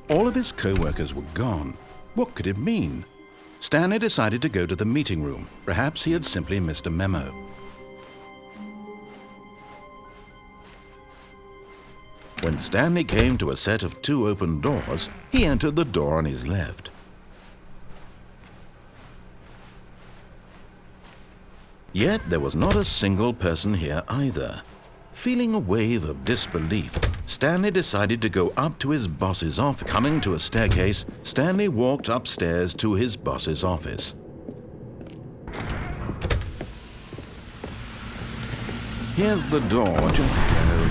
All of his co-workers were gone. What could it mean? Stanley decided to go to the meeting room. Perhaps he had simply missed a memo. When Stanley came to a set of 2 open doors, he entered the door on his left. Yet there was not a single person here either. Feeling a wave of disbelief, Stanley decided to go up to his boss's office. Coming to a staircase, Stanley walked upstairs to his boss's office. Here's the door, just go.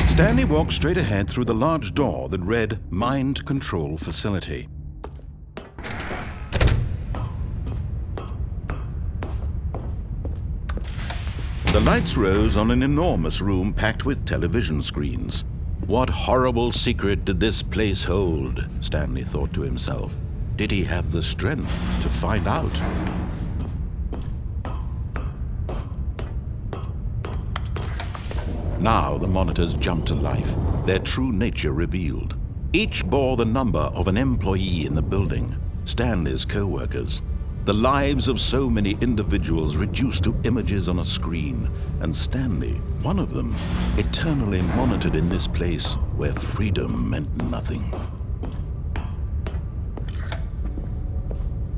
Stanley walked straight ahead through the large door that read Mind Control Facility. The lights rose on an enormous room packed with television screens. What horrible secret did this place hold? Stanley thought to himself. Did he have the strength to find out? Now the monitors jumped to life, their true nature revealed. Each bore the number of an employee in the building, Stanley's co-workers. The lives of so many individuals reduced to images on a screen, and Stanley, one of them, eternally monitored in this place where freedom meant nothing.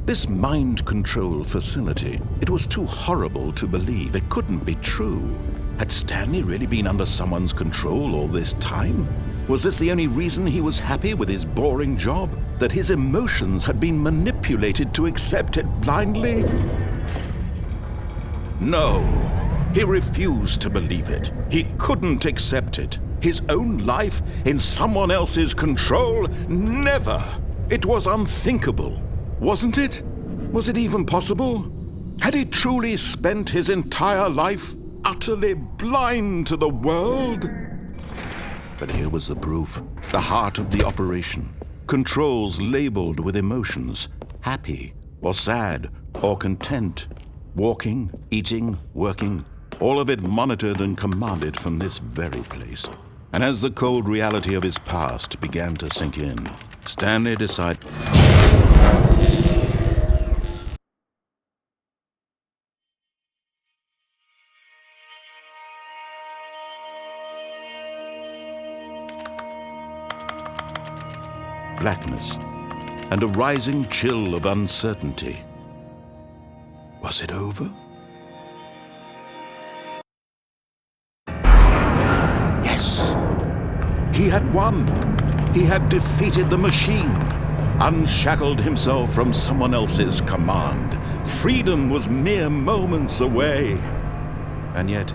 This mind control facility, it was too horrible to believe. It couldn't be true. Had Stanley really been under someone's control all this time? Was this the only reason he was happy with his boring job? That his emotions had been manipulated to accept it blindly? No, he refused to believe it. He couldn't accept it. His own life in someone else's control? Never! It was unthinkable, wasn't it? Was it even possible? Had he truly spent his entire life utterly blind to the world? But here was the proof, the heart of the operation. Controls labeled with emotions, happy or sad or content. Walking, eating, working, all of it monitored and commanded from this very place. And as the cold reality of his past began to sink in, Stanley decided... blackness, and a rising chill of uncertainty. Was it over? Yes! He had won! He had defeated the machine, unshackled himself from someone else's command. Freedom was mere moments away. And yet,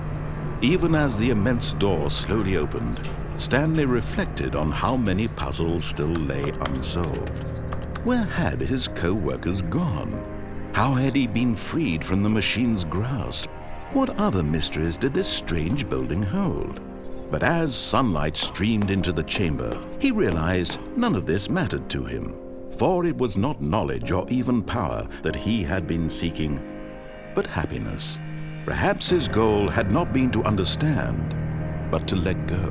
even as the immense door slowly opened, Stanley reflected on how many puzzles still lay unsolved. Where had his co-workers gone? How had he been freed from the machine's grasp? What other mysteries did this strange building hold? But as sunlight streamed into the chamber, he realized none of this mattered to him, for it was not knowledge or even power that he had been seeking, but happiness. Perhaps his goal had not been to understand, but to let go.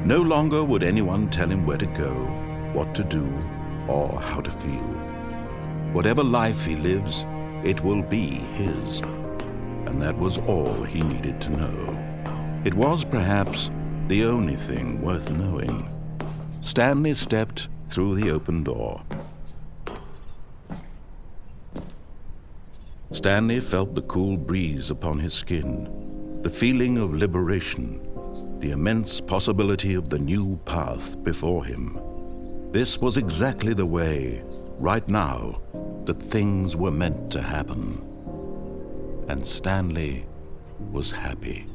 No longer would anyone tell him where to go, what to do, or how to feel. Whatever life he lives, it will be his. And that was all he needed to know. It was perhaps the only thing worth knowing. Stanley stepped through the open door. Stanley felt the cool breeze upon his skin, the feeling of liberation, the immense possibility of the new path before him. This was exactly the way, right now, that things were meant to happen. And Stanley was happy.